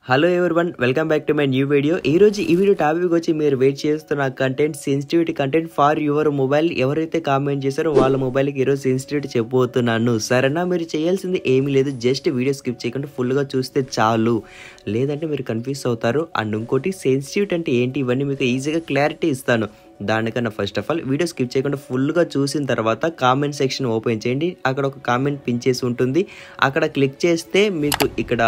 Hello everyone welcome back to my new video. ఈ video topic వచ్చి మీరు wait చేస్తున్న content sensitivity content for your mobile. ఎవరైతే comment చేశారో వాళ్ళ మొబైల్కి ఈరోజు సెన్సిటివిటీ చెప్పబోతున్నాను. సరేనా? మీరు చేయాల్సింది ఏమీ లేదు, జస్ట్ వీడియో స్కిప్ చేయకుండా ఫుల్గా చూస్తే చాలు, లేదంటే మీరు కన్ఫ్యూజ్ అవుతారు. అండ్ ఇంకోటి, సెన్సిటివిటీ అంటే ఏంటి ఇవన్నీ మీకు ఈజీగా క్లారిటీ ఇస్తాను. దానికన్నా first of all video skip చేయకుండా ఫుల్గా చూసిన తర్వాత కామెంట్ సెక్షన్ ఓపెన్ చేయండి. అక్కడ ఒక కామెంట్ పిన్ చేసి ఉంటుంది, అక్కడ క్లిక్ చేస్తే మీకు ఇక్కడ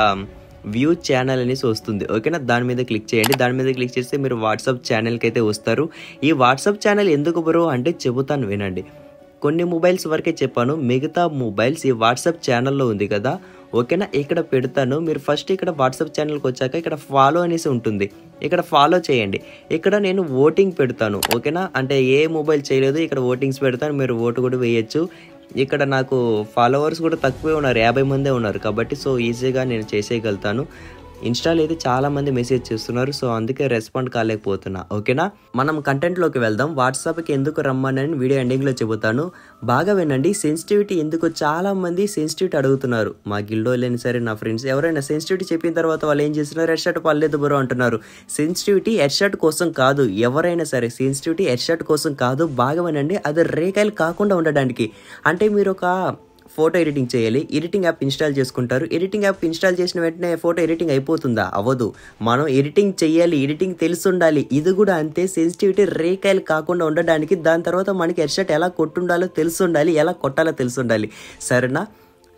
వ్యూ ఛానల్ అనేసి వస్తుంది. ఓకేనా? దాని మీద క్లిక్ చేయండి. దాని మీద క్లిక్ చేస్తే మీరు వాట్సాప్ ఛానల్కి అయితే వస్తారు. ఈ వాట్సాప్ ఛానల్ ఎందుకు బ్రో అంటే చెబుతాను, వినండి. కొన్ని మొబైల్స్ వరకే చెప్పాను, మిగతా మొబైల్స్ ఈ వాట్సాప్ ఛానల్లో ఉంది కదా. ఓకేనా? ఇక్కడ పెడతాను. మీరు ఫస్ట్ ఇక్కడ వాట్సాప్ ఛానల్కి వచ్చాక ఇక్కడ ఫాలో అనేసి ఉంటుంది, ఇక్కడ ఫాలో చేయండి. ఇక్కడ నేను ఓటింగ్ పెడతాను. ఓకేనా? అంటే ఏ మొబైల్ చేయలేదు, ఇక్కడ ఓటింగ్స్ పెడతాను, మీరు ఓటు కూడా వేయచ్చు. ఇక్కడ నాకు ఫాలోవర్స్ కూడా తక్కువే ఉన్నారు, 50 మందే ఉన్నారు కాబట్టి సో ఈజీగా నేను చేసేయగలుగుతాను. ఇన్స్టాలో అయితే చాలామంది మెసేజ్ చేస్తున్నారు, సో అందుకే రెస్పాండ్ కాలేకపోతున్నా. ఓకేనా? మనం కంటెంట్లోకి వెళ్దాం. వాట్సాప్కి ఎందుకు రమ్మని వీడియో ఎండింగ్లో చెబుతాను, బాగా వినండి. సెన్సిటివిటీ ఎందుకు, చాలామంది సెన్సిటివిటీ అడుగుతున్నారు. మా గిల్డో లేని సరే నా ఫ్రెండ్స్ ఎవరైనా సెన్సిటివిటీ చెప్పిన తర్వాత వాళ్ళు ఏం చేస్తున్నారు, హెడ్ షర్ట్ పర్లేదు బ్రో అంటున్నారు. సెన్సిటివిటీ హెడ్ షర్ట్ కోసం కాదు, ఎవరైనా సరే సెన్సిటివిటీ హెడ్ షర్ట్ కోసం కాదు. బాగా వినండి. అది రేకాయలు కాకుండా ఉండడానికి. అంటే మీరు ఒక ఫోటో ఎడిటింగ్ చేయాలి, ఎడిటింగ్ యాప్ ఇన్స్టాల్ చేసుకుంటారు. ఎడిటింగ్ యాప్ ఇన్స్టాల్ చేసిన వెంటనే ఫోటో ఎడిటింగ్ అయిపోతుందా? అవ్వదు. మనం ఎడిటింగ్ చేయాలి, ఎడిటింగ్ తెలిసి ఉండాలి. ఇది కూడా అంతే, సెన్సిటివిటీ రేకాయలు కాకుండా ఉండడానికి. దాని తర్వాత మనకి హెడ్ షర్ట్ ఎలా కొట్టుండాలో తెలిసి ఉండాలి, ఎలా కొట్టాలో తెలిసి ఉండాలి. సరేనా?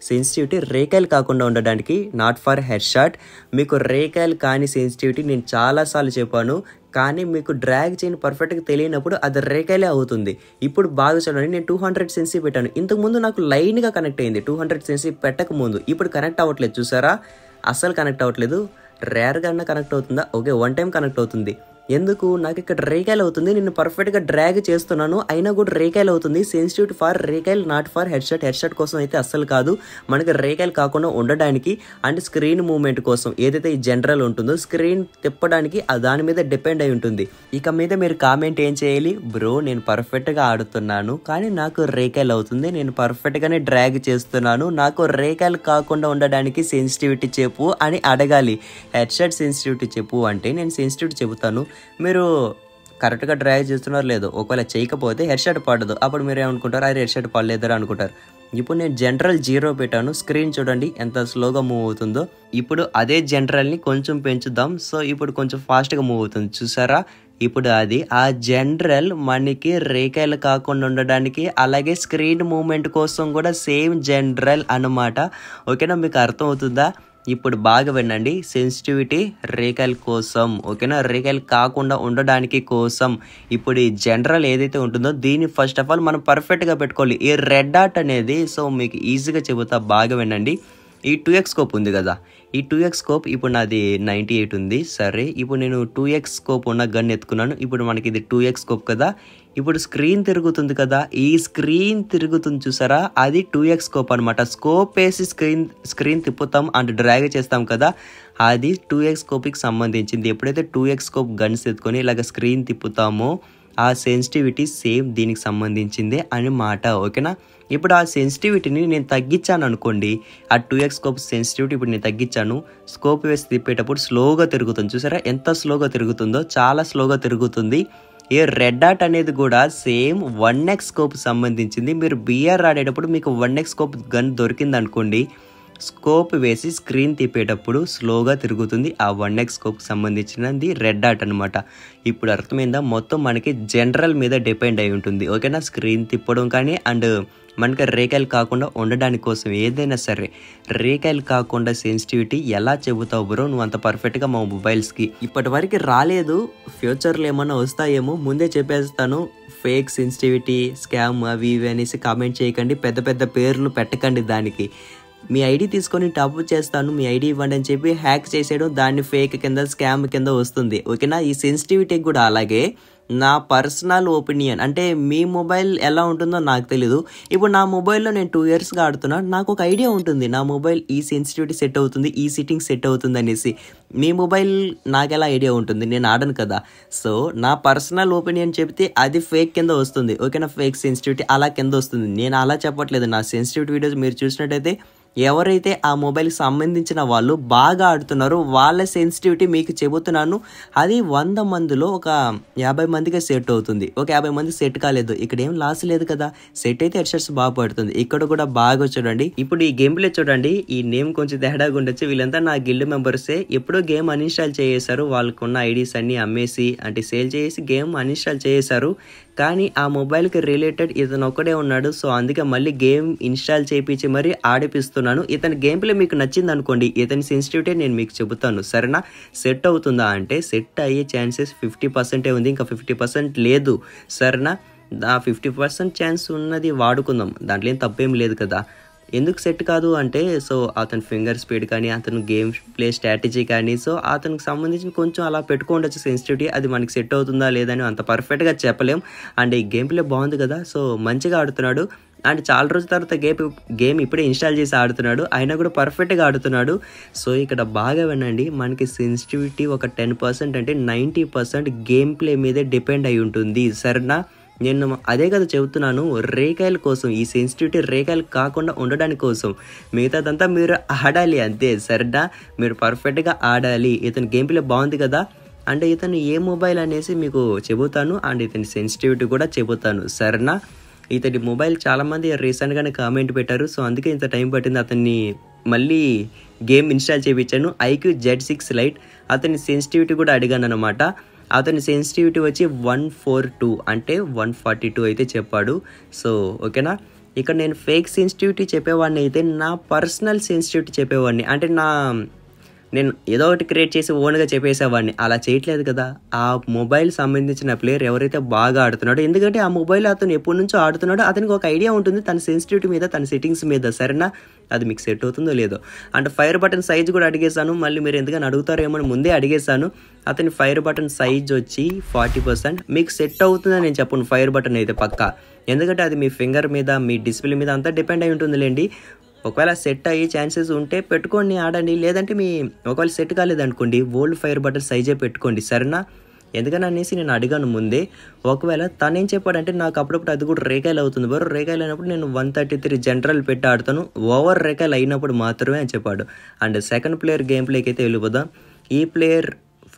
సెన్సిటివిటీ రేకాయలు కాకుండా ఉండడానికి, నాట్ ఫర్ హెడ్ షాట్. మీకు రేకాయలు కాని సెన్సిటివిటీ నేను చాలాసార్లు చెప్పాను, కానీ మీకు డ్రాగ్ చేయని పర్ఫెక్ట్గా తెలియనప్పుడు అది రేకాయలే అవుతుంది. ఇప్పుడు బాగా చూడండి, నేను 200 సెన్సీ పెట్టాను. ఇంతకుముందు నాకు లైన్గా కనెక్ట్ అయింది 200 సెన్సీ పెట్టక ముందు. ఇప్పుడు కనెక్ట్ అవ్వట్లేదు, చూసారా? అస్సలు కనెక్ట్ అవ్వట్లేదు. రేర్గా కనెక్ట్ అవుతుందా? ఓకే, వన్ టైం కనెక్ట్ అవుతుంది. ఎందుకు? నాకు ఇక్కడ రేకాయలు అవుతుంది, నేను పర్ఫెక్ట్గా డ్రాగ్ చేస్తున్నాను, అయినా కూడా రేకాయలు అవుతుంది. సెన్సిటివిటీ ఫర్ రేకాయలు, not for head shot. Head shot కోసం అయితే అస్సలు కాదు, మనకి రేకాయలు కాకుండా ఉండడానికి. అండ్ స్క్రీన్ మూవ్మెంట్ కోసం ఏదైతే ఈ జనరల్ ఉంటుందో స్క్రీన్ తిప్పడానికి దాని మీద డిపెండ్ అయి ఉంటుంది. ఇక మీద మీరు కామెంట్ ఏం చేయాలి, బ్రో నేను పర్ఫెక్ట్గా ఆడుతున్నాను కానీ నాకు రేకాయలు అవుతుంది, నేను పర్ఫెక్ట్గానే డ్రాగ్ చేస్తున్నాను, నాకు రేకాయలు కాకుండా ఉండడానికి సెన్సిటివిటీ చెప్పు అని అడగాలి. హెడ్ షాట్ సెన్సిటివిటీ చెప్పు అంటే నేను సెన్సిటివిటీ చెబుతాను. మీరు కరెక్ట్గా డ్రైవ్ చేస్తున్నారు లేదు, ఒకవేళ చేయకపోతే హెడ్ షాట్ పడదు. అప్పుడు మీరు ఏమనుకుంటారు, అది హెడ్ షాట్ పడలేదని అనుకుంటారు. ఇప్పుడు నేను జనరల్ 0 పెట్టాను, స్క్రీన్ చూడండి ఎంత స్లోగా మూవ్ అవుతుందో. ఇప్పుడు అదే జనరల్ని కొంచెం పెంచుదాం. సో ఇప్పుడు కొంచెం ఫాస్ట్గా మూవ్ అవుతుంది, చూసారా? ఇప్పుడు అది ఆ జనరల్ మనకి రేకాయలు కాకుండా ఉండడానికి, అలాగే స్క్రీన్ మూవ్మెంట్ కోసం కూడా సేమ్ జనరల్ అన్నమాట. ఓకేనా? మీకు అర్థం అవుతుందా? ఇప్పుడు బాగా వినండి. సెన్సిటివిటీ రేకాయల కోసం, ఓకేనా? రేకాయలు కాకుండా ఉండడానికి కోసం. ఇప్పుడు ఈ జనరల్ ఏదైతే ఉంటుందో దీన్ని ఫస్ట్ ఆఫ్ ఆల్ మనం పర్ఫెక్ట్గా పెట్టుకోవాలి. ఈ రెడ్ డాట్ అనేది, సో మీకు ఈజీగా చెబుతా, బాగా వినండి. ఈ 2x స్కోప్ ఉంది కదా, ఈ 2x స్కోప్ ఇప్పుడు నాది 98 ఉంది. సరే, ఇప్పుడు నేను 2x స్కోప్ ఉన్న గన్ ఎత్తుకున్నాను. ఇప్పుడు మనకి ఇది 2x స్కోప్ కదా. ఇప్పుడు స్క్రీన్ తిరుగుతుంది కదా, ఈ స్క్రీన్ తిరుగుతుంది చూసారా, అది 2x స్కోప్ అనమాట. స్కోప్ వేసి స్క్రీన్ తిప్పుతాం అండ్ డ్రాగ్ చేస్తాం కదా, అది 2x స్కోప్కి సంబంధించింది. ఎప్పుడైతే 2x స్కోప్ గన్స్ ఎత్తుకొని ఇలాగ స్క్రీన్ తిప్పుతామో ఆ సెన్సిటివిటీ సేమ్ దీనికి సంబంధించిందే అని మాట. ఓకేనా? ఇప్పుడు ఆ సెన్సిటివిటీని నేను తగ్గించాను అనుకోండి, ఆ 2x స్కోప్ సెన్సిటివిటీ ఇప్పుడు నేను తగ్గించాను. స్కోప్ వేసి తిప్పేటప్పుడు స్లోగా తిరుగుతుంది, చూసారా ఎంత స్లోగా తిరుగుతుందో, చాలా స్లోగా తిరుగుతుంది. ఈ రెడ్ డాట్ అనేది కూడా సేమ్ 1x స్కోప్ సంబంధించింది. మీరు బిఆర్ ఆడేటప్పుడు మీకు 1x స్కోప్ గన్ దొరికింది అనుకోండి, స్కోప్ వేసి స్క్రీన్ తిప్పేటప్పుడు స్లోగా తిరుగుతుంది. ఆ 1x స్కోప్కి సంబంధించినది రెడ్ డాట్ అనమాట. ఇప్పుడు అర్థమైందా? మొత్తం మనకి జనరల్ మీద డిపెండ్ అయి ఉంటుంది. ఓకేనా? స్క్రీన్ తిప్పడం కానీ అండ్ మనకి రేకాయలు కాకుండా ఉండడానికి కోసం ఏదైనా సరే. రేకాయలు కాకుండా సెన్సిటివిటీ ఎలా చెబుతావు బ్రో నువ్వు అంత పర్ఫెక్ట్గా మా మొబైల్స్కి? ఇప్పటి వరకు రాలేదు, ఫ్యూచర్లో ఏమన్నా వస్తాయేమో, ముందే చెప్పేస్తాను. ఫేక్ సెన్సిటివిటీ, స్కామ్ అవి ఇవి అనేసి కామెంట్ చేయకండి, పెద్ద పెద్ద పేర్లు పెట్టకండి దానికి. మీ ఐడి తీసుకొని టాప్ చేస్తాను, మీ ఐడి ఇవ్వండి అని చెప్పి హ్యాక్ చేసేయడం దాన్ని ఫేక్ కింద, స్కామ్ కింద వస్తుంది. ఓకేనా? ఈ సెన్సిటివిటీకి కూడా అలాగే. నా పర్సనల్ ఒపీనియన్ అంటే మీ మొబైల్ ఎలా ఉంటుందో నాకు తెలీదు. ఇప్పుడు నా మొబైల్లో నేను 2 ఇయర్స్గా ఆడుతున్నా, నాకు ఒక ఐడియా ఉంటుంది నా మొబైల్ ఈ సెన్సిటివిటీ సెట్ అవుతుంది, ఈ సిట్టింగ్ సెట్ అవుతుంది అనేసి. మీ మొబైల్ నాకు ఎలా ఐడియా ఉంటుంది, నేను ఆడను కదా. సో నా పర్సనల్ ఒపీనియన్ చెప్తే అది ఫేక్ కింద వస్తుంది. ఓకేనా? ఫేక్ సెన్సిటివిటీ అలా కింద వస్తుంది. నేను అలా చెప్పట్లేదు. నా సెన్సిటివిటీ వీడియోస్ మీరు చూసినట్టయితే ఎవరైతే ఆ మొబైల్కి సంబంధించిన వాళ్ళు బాగా ఆడుతున్నారో వాళ్ళ సెన్సిటివిటీ మీకు చెబుతున్నాను. అది 100 మందిలో ఒక 50 మందికి సెట్ అవుతుంది. ఒక 50 మంది సెట్ కాలేదు, ఇక్కడ ఏం లాస్ లేదు కదా. సెట్ అయితే హెడ్సెట్స్ బాగా పడుతుంది. ఇక్కడ కూడా బాగా చూడండి. ఇప్పుడు ఈ గేమ్ ప్లే చూడండి, ఈ నేమ్ కొంచెం తేడాగా ఉండొచ్చు. వీళ్ళంతా నా గిల్డ్ మెంబర్సే. ఎప్పుడో గేమ్ అన్ఇన్స్టాల్ చేసేసారు. వాళ్ళకున్న ఐడీస్ అన్ని అమ్మేసి అంటే సేల్ చేసి గేమ్ అన్ఇన్స్టాల్ చేసేసారు. కానీ ఆ మొబైల్కి రిలేటెడ్ ఇతను ఒక్కడే ఉన్నాడు. సో అందుకే మళ్ళీ గేమ్ ఇన్స్టాల్ చేయించి మరీ ఆడిపిస్తున్నాను. ఇతని గేమ్ ప్లే మీకు నచ్చింది అనుకోండి, ఇతని సెన్సిటివిటీ నేను మీకు చెబుతాను, సరేనా. సెట్ అవుతుందా అంటే సెట్ అయ్యే ఛాన్సెస్ 50% ఉంది, ఇంకా 50% లేదు, సరేనా. ఆ 50% ఛాన్స్ ఉన్నది వాడుకుందాం, దాంట్లో ఏం తప్పేం లేదు కదా. ఎందుకు సెట్ కాదు అంటే సో అతని ఫింగర్ స్పీడ్ కానీ అతను గేమ్ ప్లే స్ట్రాటజీ కానీ సో అతనికి సంబంధించిన కొంచెం అలా పెట్టుకోవచ్చు సెన్సిటివిటీ. అది మనకి సెట్ అవుతుందా లేదని అంత పర్ఫెక్ట్గా చెప్పలేం. అండ్ ఈ గేమ్ ప్లే బాగుంది కదా, సో మంచిగా ఆడుతున్నాడు. అండ్ చాలా రోజుల తర్వాత గేమ్ ఇప్పుడే ఇన్స్టాల్ చేసి ఆడుతున్నాడు, అయినా కూడా పర్ఫెక్ట్గా ఆడుతున్నాడు. సో ఇక్కడ బాగా వినండి, మనకి సెన్సిటివిటీ ఒక 10% అంటే 90% గేమ్ ప్లే మీదే డిపెండ్ అయి ఉంటుంది, సరేనా. నేను అదే కదా చెబుతున్నాను, రేకాయల కోసం ఈ సెన్సిటివిటీ రేకాయలు కాకుండా ఉండడానికి కోసం. మిగతాదంతా మీరు ఆడాలి అంతే, సరేనా. మీరు పర్ఫెక్ట్గా ఆడాలి. ఇతని గేమ్ ప్లే బాగుంది కదా. అంటే ఇతను ఏ మొబైల్ అనేసి మీకు చెబుతాను, అండ్ ఇతని సెన్సిటివిటీ కూడా చెబుతాను, సరేనా. ఇతని మొబైల్ చాలామంది రీసెంట్గానే కామెంట్ పెట్టారు. సో అందుకే ఇంత టైం పట్టింది అతన్ని మళ్ళీ గేమ్ ఇన్స్టాల్ చేయించాను. IQ Z6 Lite. అతని సెన్సిటివిటీ కూడా అడిగాను అనమాట. అతని సెన్సిటివిటీ వచ్చి 142 అంటే 142 అయితే చెప్పాడు. సో ఓకేనా. ఇక్కడ నేను ఫేక్ సెన్సిటివిటీ చెప్పేవాడిని అయితే నా పర్సనల్ సెన్సిటివిటీ చెప్పేవాడిని, అంటే నేను ఏదో ఒకటి క్రియేట్ చేసి ఓన్గా చెప్పేసేవాడిని. అలా చేయట్లేదు కదా. ఆ మొబైల్ సంబంధించిన ప్లేయర్ ఎవరైతే బాగా ఆడుతున్నాడో, ఎందుకంటే ఆ మొబైల్ అతను ఎప్పటి నుంచో ఆడుతున్నాడో అతనికి ఒక ఐడియా ఉంటుంది తన సెన్సిటివిటీ మీద, తన సెట్టింగ్స్ మీద, సరేనా. అది మీకు సెట్ అవుతుందో లేదో. అంటే ఫైర్ బటన్ సైజ్ కూడా అడిగేశాను. మళ్ళీ మీరు ఎందుకని అడుగుతారేమో అని ముందే అడిగేశాను. అతని ఫైర్ బటన్ సైజ్ వచ్చి 40%. మీకు సెట్ అవుతుందని నేను చెప్పను ఫైర్ బటన్ అయితే పక్కా, ఎందుకంటే అది మీ ఫింగర్ మీద, మీ డిస్ప్లే మీద అంతా డిపెండ్ అయి ఉంటుందిలేండి. ఒకవేళ సెట్ అయ్యే ఛాన్సెస్ ఉంటే పెట్టుకోండి, ఆడండి. లేదంటే ఒకవేళ సెట్ కాలేదనుకోండి, ఓల్డ్ ఫైర్ బటన్ సైజే పెట్టుకోండి, సరేనా. ఎందుకని అనేసి నేను అడిగాను ముందే. ఒకవేళ తనేం చెప్పాడంటే నాకు అప్పుడప్పుడు అది కూడా రేకాయలు అవుతుంది బరో, రేకాయలు అయినప్పుడు నేను 133 జనరల్ పెట్టి ఆడుతాను, ఓవర్ రేకాయలు అయినప్పుడు మాత్రమే అని చెప్పాడు. అండ్ సెకండ్ ప్లేయర్ గేమ్ ప్లేకి అయితే వెళ్ళిపోదాం. ఈ ప్లేయర్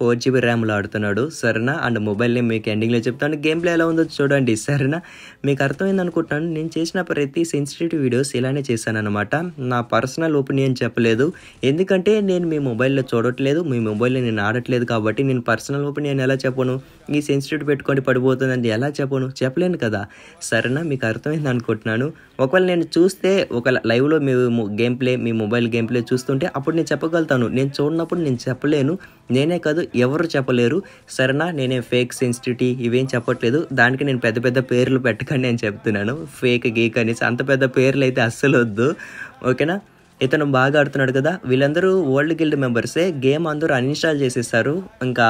4GB ర్యామ్లో ఆడుతున్నాడు, సరేనా. అండ్ మొబైల్ నేమ్ మీకు ఎండింగ్లో చెప్తాను. గేమ్ ప్లే ఎలా ఉందో చూడండి, సరేనా. మీకు అర్థమైంది అనుకుంటున్నాను. నేను చేసిన ప్రతి సెన్సిటివ్ వీడియోస్ ఇలానే చేశాను అనమాట. నా పర్సనల్ ఒపీనియన్ చెప్పలేదు, ఎందుకంటే నేను మీ మొబైల్లో చూడట్లేదు, మీ మొబైల్లో నేను ఆడట్లేదు. కాబట్టి నేను పర్సనల్ ఒపీనియన్ ఎలా చెప్పను, ఈ సెన్సిటివ్ పెట్టుకొని పడిపోతుందని ఎలా చెప్పను, చెప్పలేను కదా, సరేనా. మీకు అర్థమైంది అనుకుంటున్నాను. ఒకవేళ నేను చూస్తే ఒక లైవ్లో మీ గేమ్ ప్లే, మీ మొబైల్ గేమ్ ప్లే చూస్తుంటే అప్పుడు నేను చెప్పగలుగుతాను. నేను చూడనప్పుడు నేను చెప్పలేను, నేనే కాదు ఎవరు చెప్పలేరు, సరేనా. నేనే ఫేక్ సెన్సిటివిటీ ఇవేం చెప్పట్లేదు. దానికి నేను పెద్ద పెద్ద పేర్లు పెట్టకండి అని చెప్తున్నాను, ఫేక్ గీక్ అనేసి. అంత పెద్ద పేర్లు అయితే అస్సలు వద్దు, ఓకేనా. ఇతను బాగా ఆడుతున్నాడు కదా. వీళ్ళందరూ ఓల్డ్ గిల్డ్ మెంబర్సే. గేమ్ అందరూ అన్ఇన్స్టాల్ చేసేసారు. ఇంకా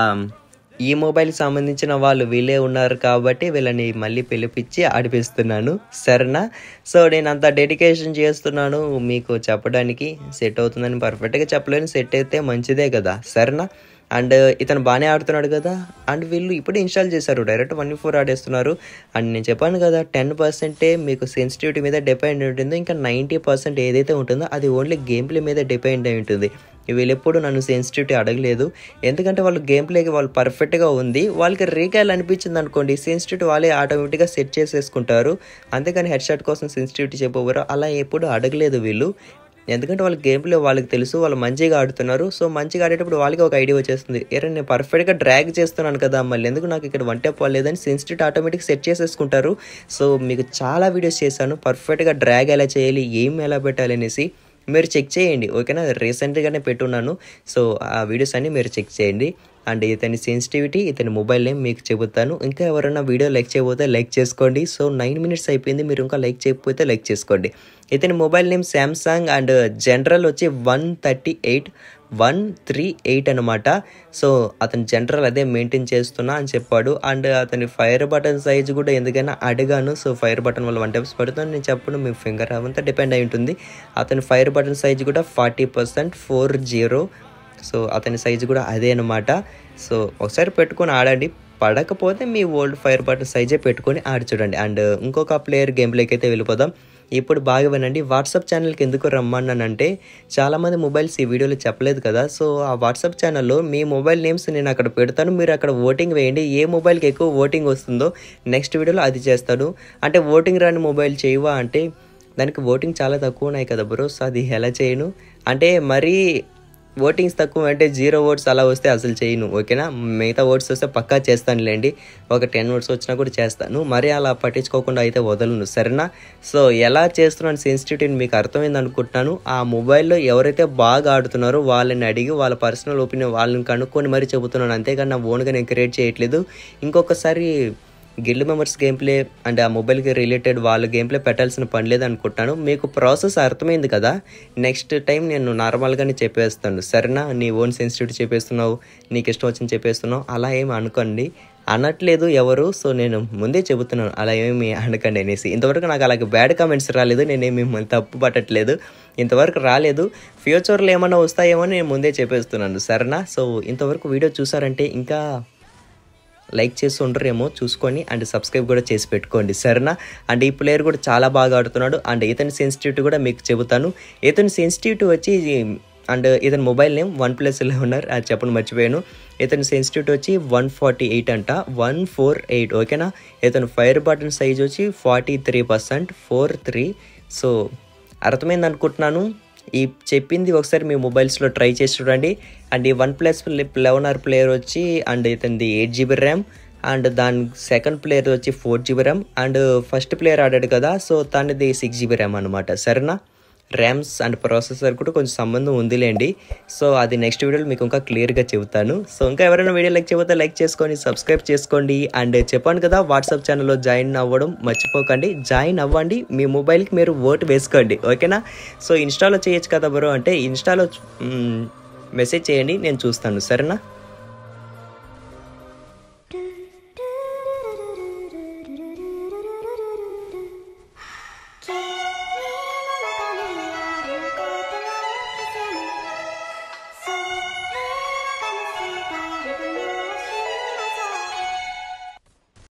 ఈ మొబైల్కి సంబంధించిన వాళ్ళు వీళ్ళే ఉన్నారు కాబట్టి వీళ్ళని మళ్ళీ పిలిపించి ఆడిపిస్తున్నాను, సరేనా. సో నేను అంత డెడికేషన్ చేస్తున్నాను మీకు చెప్పడానికి. సెట్ అవుతుందని పర్ఫెక్ట్గా చెప్పలేను, సెట్ అయితే మంచిదే కదా, సరేనా. అండ్ ఇతను బాగానే ఆడుతున్నాడు కదా. అండ్ వీళ్ళు ఇప్పుడే ఇన్స్టాల్ చేశారు, డైరెక్ట్ 1v4 ఆడేస్తున్నారు. అండ్ నేను చెప్పాను కదా 10% మీకు సెన్సిటివిటీ మీద డిపెండ్ ఉంటుంది, ఇంకా 90% ఏదైతే ఉంటుందో అది ఓన్లీ గేమ్ ప్లే మీద డిపెండ్ అయి ఉంటుంది. వీళ్ళు ఎప్పుడు నన్ను సెన్సిటివిటీ అడగలేదు, ఎందుకంటే వాళ్ళు గేమ్ ప్లేకి వాళ్ళు పర్ఫెక్ట్గా ఉంది. వాళ్ళకి రీకాల్ అనిపించింది అనుకోండి, సెన్సిటివిటీ వాళ్ళే ఆటోమేటిక్గా సెట్ చేసేసుకుంటారు. అంతేకాని హెడ్షాట్ కోసం సెన్సిటివిటీ చెప్పవరు అలా ఎప్పుడు అడగలేదు వీళ్ళు, ఎందుకంటే వాళ్ళ గేమ్ ప్లే వాళ్ళకి తెలుసు, వాళ్ళు మంచిగా ఆడుతున్నారు. సో మంచిగా ఆడేటప్పుడు వాళ్ళకి ఒక ఐడియా వచ్చేస్తుంది, ఏరే నేను పర్ఫెక్ట్గా డ్రాగ్ చేస్తున్నాను కదా, మళ్ళీ ఎందుకు నాకు ఇక్కడ వన్ ట్యాప్ లేదని సెన్సిటివిటీ ఆటోమేటిక్ సెట్ చేసేసుకుంటారు. సో మీకు చాలా వీడియోస్ చేశాను పర్ఫెక్ట్గా డ్రాగ్ ఎలా చేయాలి, ఏం ఎలా పెట్టాలి అనేసి. మీరు చెక్ చేయండి, ఓకేనా. రీసెంట్గానే పెట్టున్నాను, సో ఆ వీడియోస్ అన్ని మీరు చెక్ చేయండి. అండ్ ఇతని సెన్సిటివిటీ, ఇతని మొబైల్ నేమ్ మీకు చెబుతాను. ఇంకా ఎవరైనా వీడియో లైక్ చేయకపోతే లైక్ చేసుకోండి. సో 9 minutes అయిపోయింది, మీరు ఇంకా లైక్ చేయకపోతే లైక్ చేసుకోండి. ఇతని mobile name Samsung and general వచ్చి 138 అనమాట. సో అతని జనరల్ అదే మెయింటైన్ చేస్తున్నా అని చెప్పాడు. అండ్ అతని ఫైర్ బటన్ సైజ్ కూడా ఎందుకైనా అడిగాను. సో ఫైర్ బటన్ వల్ల 1 taps పడుతుంది నేను చెప్పను, మీ ఫింగర్ అవంతా డిపెండ్ అయి ఉంటుంది. అతని ఫైర్ బటన్ సైజ్ కూడా 40% 40. సో అతని సైజు కూడా అదే అనమాట. సో ఒకసారి పెట్టుకొని ఆడండి, పడకపోతే మీ ఓల్డ్ ఫైర్ బటన్ సైజే పెట్టుకొని ఆడి చూడండి. అండ్ ఇంకొక ప్లేయర్ గేమ్ ప్లేకి అయితే వెళ్ళిపోదాం. ఇప్పుడు బాగా వినండి. వాట్సాప్ ఛానల్‌కి ఎందుకు రమ్మన్నానంటే, చాలామంది మొబైల్స్ ఈ వీడియోలో చెప్పలేదు కదా! సో, ఆ వాట్సాప్ ఛానల్‌లో మీ మొబైల్ నేమ్స్ నేను అక్కడ పెడతాను. మీరు అక్కడ ఓటింగ్ వేయండి. ఏ మొబైల్‌కి ఎక్కువ ఓటింగ్ వస్తుందో నెక్స్ట్ వీడియోలో అది చేస్తాను. అంటే ఓటింగ్ రాని మొబైల్ చేయవా అంటే, దానికి ఓటింగ్ చాలా తక్కువ ఉన్నాయి కదా బ్రో! సో, అది ఎలా చేయను? అంటే మరీ ఓటింగ్స్ తక్కువ అంటే 0 ఓట్స్ అలా వస్తే అసలు చేయను. ఓకేనా? మిగతా ఓట్స్ వస్తే పక్కా చేస్తానులేండి. ఒక 10 ఓట్స్ వచ్చినా కూడా చేస్తాను. మరీ అలా పట్టించుకోకుండా అయితే వదలను. సరేనా? సో, ఎలా చేస్తున్నాను సెన్సిటివిటీని మీకు అర్థమైంది అనుకుంటున్నాను. ఆ మొబైల్‌లో ఎవరైతే బాగా ఆడుతున్నారో వాళ్ళని అడిగి వాళ్ళ పర్సనల్ ఒపీనియన్ వాళ్ళని కనుక్కొని మరీ చెబుతున్నాను. అంతేగాని నా ఓన్‌గా నేను క్రియేట్ చేయట్లేదు. ఇంకొకసారి గిల్డ్ మెంబర్స్ గేమ్ ప్లే అంటే ఆ మొబైల్‌కి రిలేటెడ్ వాళ్ళ గేమ్ ప్లే పెట్టాల్సిన పని లేదనుకుంటున్నాను. మీకు ప్రాసెస్ అర్థమైంది కదా! నెక్స్ట్ టైం నేను నార్మల్‌గానే చెప్పేస్తాను. సరేనా? నీ ఓన్ సెన్సిటివిటీ చెప్పేస్తున్నావు, నీకు ఇష్టం వచ్చింది చెప్పేస్తున్నావు అలా ఏమి అనుకోండి. అనట్లేదు ఎవరు. సో, నేను ముందే చెబుతున్నాను అలా ఏమి అనకండి అనేసి. ఇంతవరకు నాకు అలాగే బ్యాడ్ కామెంట్స్ రాలేదు. నేనేమి మిమ్మల్ని తప్పు పట్టట్లేదు. ఇంతవరకు రాలేదు. ఫ్యూచర్‌లో ఏమన్నా వస్తాయేమో అని నేను ముందే చెప్పేస్తున్నాను. సరేనా? సో, ఇంతవరకు వీడియో చూసారంటే ఇంకా లైక్ చేసి ఉండరేమో చూసుకొని అండ్ సబ్స్క్రైబ్ కూడా చేసి పెట్టుకోండి. సరేనా? అండ్ ఈ ప్లేయర్ కూడా చాలా బాగా ఆడుతున్నాడు. అండ్ ఇతని సెన్సిటివిటీ కూడా మీకు చెబుతాను. ఇతని సెన్సిటివిటీ వచ్చి అండ్ ఇతని మొబైల్ నేమ్ OnePlus11 అది చెప్పడం మర్చిపోయాను. ఇతని సెన్సిటివిటీ వచ్చి 148 అంట. 148 ఓకేనా? ఇతని ఫైర్ బటన్ సైజ్ వచ్చి 43%, 43. సో, అర్థమైంది అనుకుంటున్నాను. ఈ చెప్పింది ఒకసారి మీ మొబైల్స్‌లో ట్రై చేసి చూడండి. అండ్ ఈ OnePlus11 ప్లేయర్ వచ్చి అండ్ ఇతనిది 8 GB ర్యామ్ అండ్ దాని సెకండ్ ప్లేయర్ వచ్చి 4 GB RAM and first player ఆడాడు కదా! సో, తనది 6 GB ర్యామ్ అనమాట. సరేనా? ర్యామ్స్ అండ్ ప్రాసెసర్ కూడా కొంచెం సంబంధం ఉందిలేండి. సో, అది నెక్స్ట్ వీడియోలో మీకు ఇంకా క్లియర్‌గా చెబుతాను. సో, ఇంకా ఎవరైనా వీడియో లైక్ చేయకపోతే లైక్ చేసుకొని సబ్స్క్రైబ్ చేసుకోండి. అండ్ చెప్పాను కదా వాట్సాప్ ఛానల్‌లో జాయిన్ అవ్వడం మర్చిపోకండి. జాయిన్ అవ్వండి. మీ మొబైల్‌కి మీరు ఓటు వేసుకోండి. ఓకేనా? సో, ఇన్‌స్టాలో చేయొచ్చు కదా బ్రో అంటే ఇన్‌స్టాలో మెసేజ్ చేయండి. నేను చూస్తాను. సరేనా?